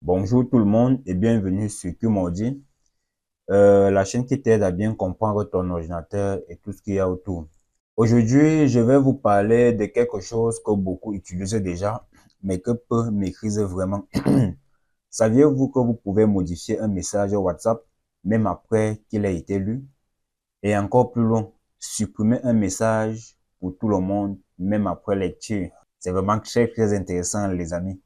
Bonjour tout le monde et bienvenue sur QMordi, la chaîne qui t'aide à bien comprendre ton ordinateur et tout ce qu'il y a autour. Aujourd'hui, je vais vous parler de quelque chose que beaucoup utilisent déjà, mais que peu maîtrisent vraiment. Saviez-vous que vous pouvez modifier un message WhatsApp même après qu'il ait été lu? Et encore plus loin, supprimer un message pour tout le monde même après lecture. C'est vraiment très intéressant les amis.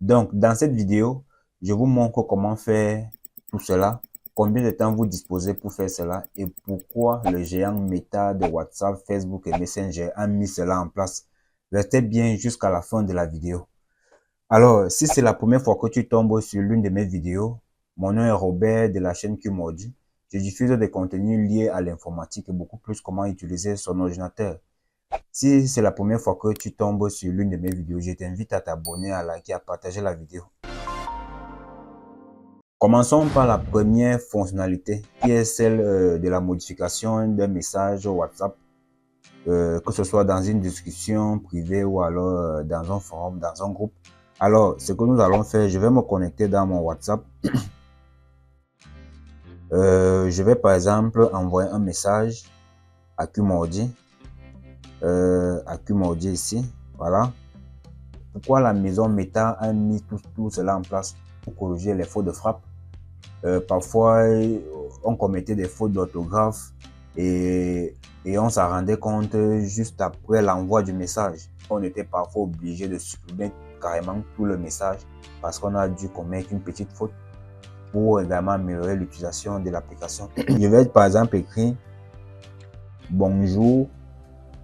Donc, dans cette vidéo, je vous montre comment faire tout cela, combien de temps vous disposez pour faire cela et pourquoi le géant Meta de WhatsApp, Facebook et Messenger a mis cela en place. Restez bien jusqu'à la fin de la vidéo. Alors, si c'est la première fois que tu tombes sur l'une de mes vidéos, mon nom est Robert de la chaîne QMordi. Je diffuse des contenus liés à l'informatique et beaucoup plus comment utiliser son ordinateur. Si c'est la première fois que tu tombes sur l'une de mes vidéos, je t'invite à t'abonner, à liker, à partager la vidéo. Commençons par la première fonctionnalité qui est celle de la modification d'un message WhatsApp, que ce soit dans une discussion privée ou alors dans un forum, dans un groupe. Alors, ce que nous allons faire, je vais me connecter dans mon WhatsApp. Je vais par exemple envoyer un message à QMordi, ici, voilà. Pourquoi la maison Meta a mis tout cela en place pour corriger les fautes de frappe? Parfois, on commettait des fautes d'orthographe et on s'en rendait compte juste après l'envoi du message. On était parfois obligé de supprimer carrément tout le message parce qu'on a dû commettre une petite faute pour également améliorer l'utilisation de l'application. Je vais par exemple écrire bonjour,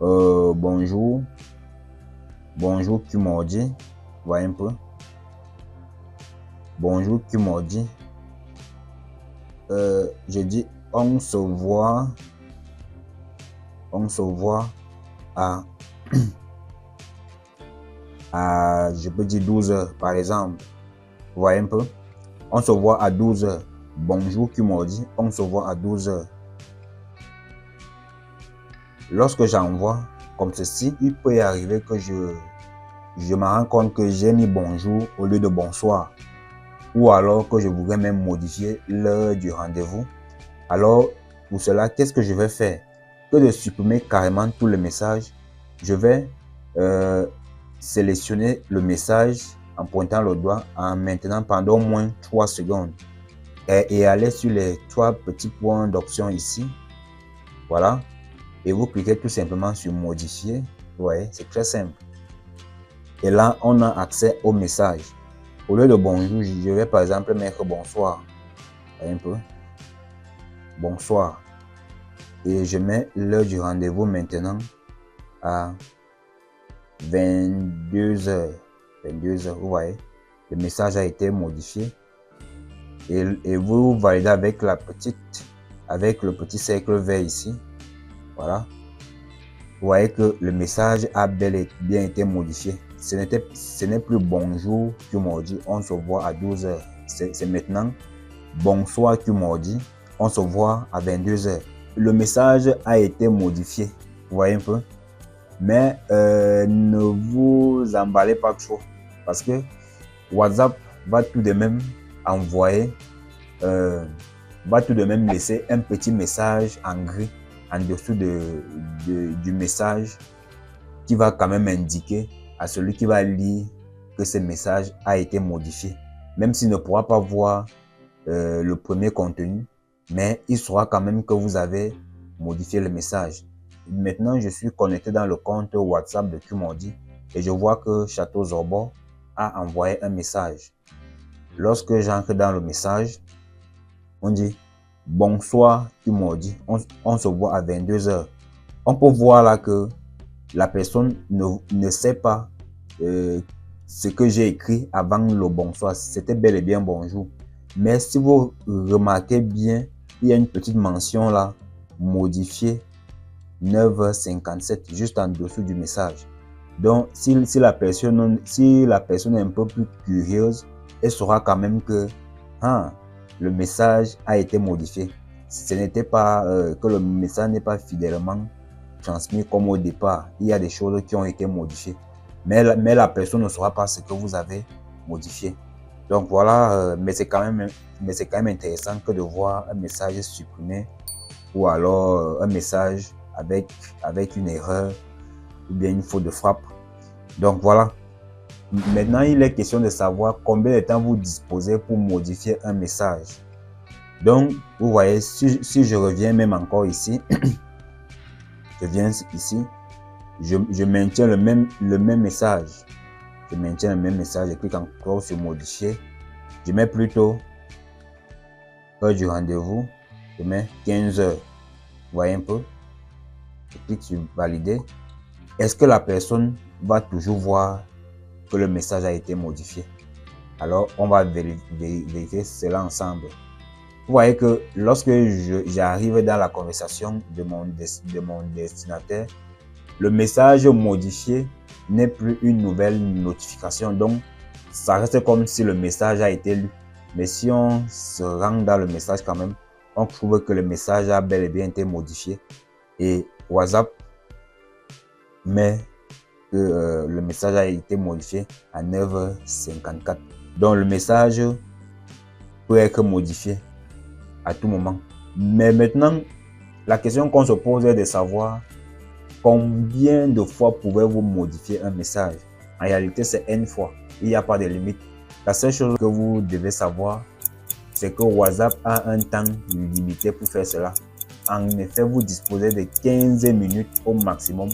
bonjour QMordi, voyez un peu. Bonjour QMordi. Je dis on se voit à, je peux dire 12 heures par exemple. Vous voyez un peu, on se voit à 12 heures. Bonjour QMordi, on se voit à 12 heures. Lorsque j'envoie comme ceci, il peut y arriver que je me rends compte que j'ai mis bonjour au lieu de bonsoir, ou alors que je voudrais même modifier l'heure du rendez-vous. Alors, pour cela, qu'est-ce que je vais faire? Que de supprimer carrément tout le message, je vais sélectionner le message en pointant le doigt, en maintenant pendant au moins 3 secondes et aller sur les 3 petits points d'option ici. Voilà. Et vous cliquez tout simplement sur modifier. Vous voyez, c'est très simple. Et là, on a accès au message. Au lieu de bonjour, je vais par exemple mettre bonsoir. Un peu. Bonsoir. Et je mets l'heure du rendez-vous maintenant à 22 heures. 22 heures, vous voyez. Le message a été modifié. Et vous validez avec le petit cercle vert ici. Voilà. Vous voyez que le message a bel et bien été modifié. Ce n'est plus bonjour QMordi, on se voit à 12 heures. C'est maintenant bonsoir QMordi, on se voit à 22 heures. Le message a été modifié, vous voyez un peu. Mais ne vous emballez pas trop parce que WhatsApp va tout de même envoyer, va tout de même laisser un petit message en gris en dessous du message qui va quand même indiquer à celui qui va lire que ce message a été modifié. Même s'il ne pourra pas voir le premier contenu, mais il saura quand même que vous avez modifié le message. Maintenant, je suis connecté dans le compte WhatsApp de QMordi et je vois que Château Zorbo a envoyé un message. Lorsque j'entre dans le message, on dit bonsoir QMordi, on se voit à 22 heures. On peut voir là que la personne ne sait pas ce que j'ai écrit avant le bonsoir. C'était bel et bien bonjour. Mais si vous remarquez bien, il y a une petite mention là, modifié 9h57, juste en dessous du message. Donc, si la personne est un peu plus curieuse, elle saura quand même que le message a été modifié. Ce n'était pas que le message n'est pas fidèlement transmis comme au départ. Il y a des choses qui ont été modifiées. Mais la personne ne saura pas ce que vous avez modifié. Donc voilà, mais c'est quand même intéressant que de voir un message supprimé ou alors un message avec une erreur ou bien une faute de frappe. Donc voilà. Maintenant, il est question de savoir combien de temps vous disposez pour modifier un message. Donc, vous voyez, si je reviens même encore ici, je viens ici, je maintiens le même message. Je maintiens le même message, je clique encore sur modifier. Je mets plutôt heure du rendez-vous, je mets 15 heures. Vous voyez un peu? Je clique sur valider. Est-ce que la personne va toujours voir que le message a été modifié? Alors, on va vérifier cela ensemble. Vous voyez que lorsque j'arrive dans la conversation de mon destinataire, le message modifié n'est plus une nouvelle notification. Donc, ça reste comme si le message a été lu. Mais si on se rend dans le message quand même, on trouve que le message a bel et bien été modifié. Et WhatsApp met que le message a été modifié à 9h54. Donc, le message peut être modifié à tout moment. Mais maintenant, la question qu'on se pose est de savoir combien de fois pouvez-vous modifier un message. En réalité, c'est N fois. Il n'y a pas de limite. La seule chose que vous devez savoir, c'est que WhatsApp a un temps limité pour faire cela. En effet, vous disposez de 15 minutes au maximum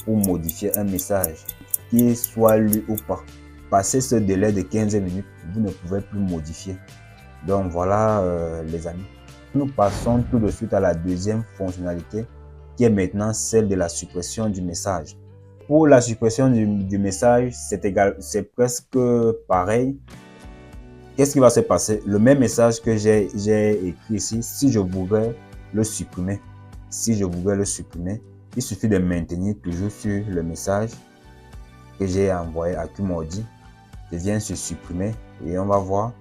pour modifier un message, qu'il soit lu ou pas. Passé ce délai de 15 minutes, vous ne pouvez plus modifier. Donc voilà les amis. Nous passons tout de suite à la deuxième fonctionnalité qui est maintenant celle de la suppression du message. Pour la suppression du message, c'est presque pareil. Qu'est-ce qui va se passer? Le même message que j'ai écrit ici, si je voudrais le supprimer, il suffit de maintenir toujours sur le message que j'ai envoyé à Qmordi. Je viens sur supprimer et on va voir.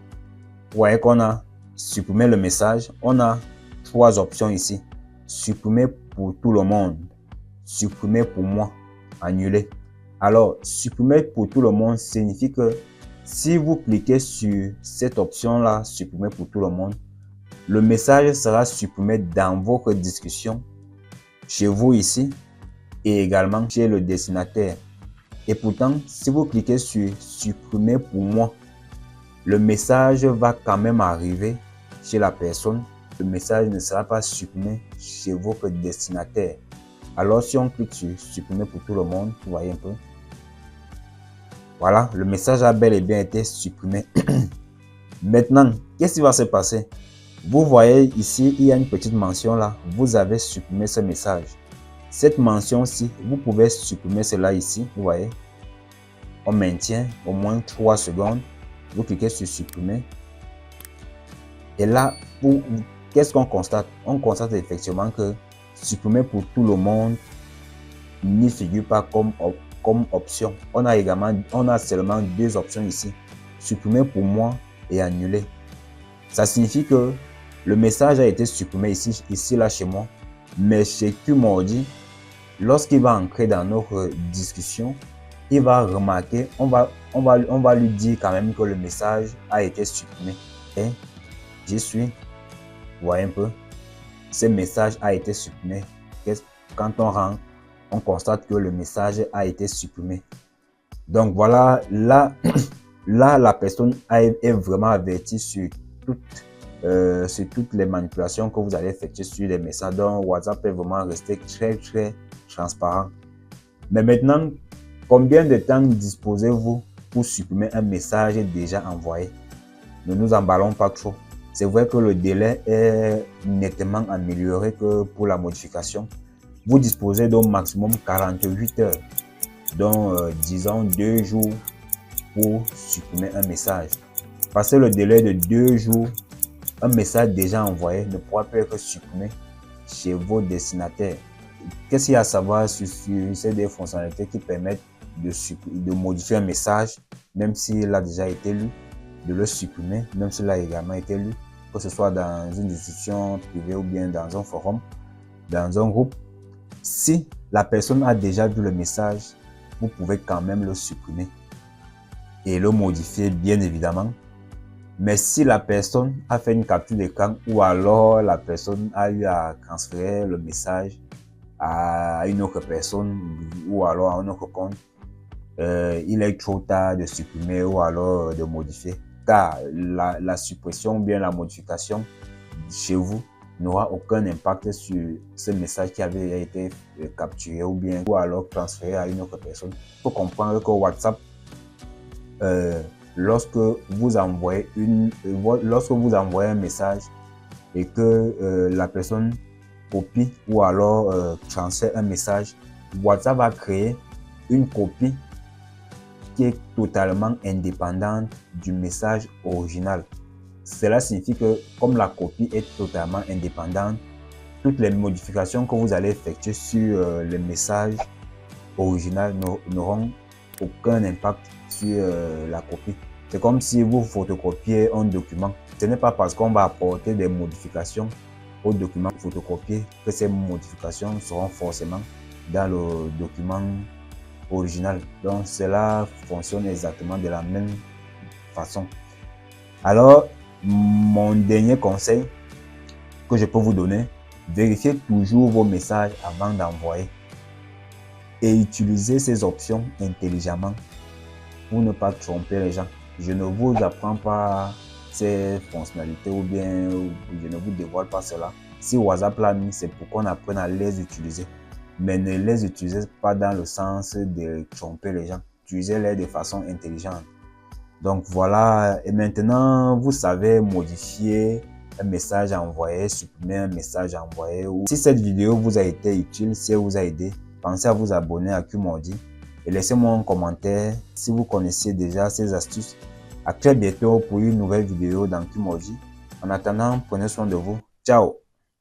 Vous voyez qu'on a supprimé le message. On a trois options ici. Supprimer pour tout le monde. Supprimer pour moi. Annuler. Alors, supprimer pour tout le monde signifie que si vous cliquez sur cette option-là, supprimer pour tout le monde, le message sera supprimé dans votre discussion, chez vous ici, et également chez le destinataire. Et pourtant, si vous cliquez sur supprimer pour moi, le message va quand même arriver chez la personne. Le message ne sera pas supprimé chez votre destinataire. Alors, si on clique sur supprimer pour tout le monde, vous voyez un peu. Voilà, le message a bel et bien été supprimé. Maintenant, qu'est-ce qui va se passer? Vous voyez ici, il y a une petite mention là. Vous avez supprimé ce message. Cette mention-ci, vous pouvez supprimer cela ici. Vous voyez, on maintient au moins 3 secondes. Vous cliquez sur supprimer. Et là, qu'est-ce qu'on constate? On constate effectivement que supprimer pour tout le monde n'y figure pas comme option. On a seulement deux options ici. Supprimer pour moi et annuler. Ça signifie que le message a été supprimé ici là chez moi. Mais chez Qmordi, lorsqu'il va entrer dans notre discussion, il va remarquer, on va lui dire quand même que le message a été supprimé. Et j'y suis. Vous voyez un peu, ce message a été supprimé. Quand on rentre, on constate que le message a été supprimé. Donc voilà, là la personne est vraiment avertie sur toutes les manipulations que vous allez effectuer sur les messages. Donc WhatsApp est vraiment resté très transparent. Mais maintenant, combien de temps disposez-vous pour supprimer un message déjà envoyé? Ne nous emballons pas trop. C'est vrai que le délai est nettement amélioré que pour la modification. Vous disposez donc maximum 48 heures, donc disons 2 jours pour supprimer un message. Passé le délai de 2 jours, un message déjà envoyé ne pourra plus être supprimé chez vos destinataires. Qu'est-ce qu'il y a à savoir sur ces deux fonctionnalités qui permettent de modifier un message, même s'il a déjà été lu, de le supprimer, même s'il a également été lu, que ce soit dans une discussion privée ou bien dans un forum, dans un groupe. Si la personne a déjà vu le message, vous pouvez quand même le supprimer et le modifier bien évidemment. Mais si la personne a fait une capture d'écran ou alors la personne a eu à transférer le message à une autre personne ou alors à un autre compte, il est trop tard de supprimer ou alors de modifier, car la suppression ou bien la modification chez vous n'aura aucun impact sur ce message qui avait été capturé ou bien ou alors transféré à une autre personne. Il faut comprendre que WhatsApp, lorsque vous envoyez un message et que la personne copie ou alors transfère un message, WhatsApp va créer une copie qui est totalement indépendante du message original. Cela signifie que comme la copie est totalement indépendante, toutes les modifications que vous allez effectuer sur le message original n'auront aucun impact sur la copie. C'est comme si vous photocopiez un document. Ce n'est pas parce qu'on va apporter des modifications au document photocopié que ces modifications seront forcément dans le document original. Donc cela fonctionne exactement de la même façon. Alors, mon dernier conseil que je peux vous donner, vérifiez toujours vos messages avant d'envoyer et utilisez ces options intelligemment pour ne pas tromper les gens. Je ne vous apprends pas ces fonctionnalités ou bien je ne vous dévoile pas cela. Si WhatsApp l'a mis, c'est pour qu'on apprenne à les utiliser. Mais ne les utilisez pas dans le sens de tromper les gens. Utilisez-les de façon intelligente. Donc voilà, et maintenant vous savez modifier un message envoyé, supprimer un message envoyé. Si cette vidéo vous a été utile, si elle vous a aidé, pensez à vous abonner à Qmordi et laissez-moi un commentaire si vous connaissiez déjà ces astuces. À très bientôt pour une nouvelle vidéo dans Qmordi. En attendant, prenez soin de vous. Ciao!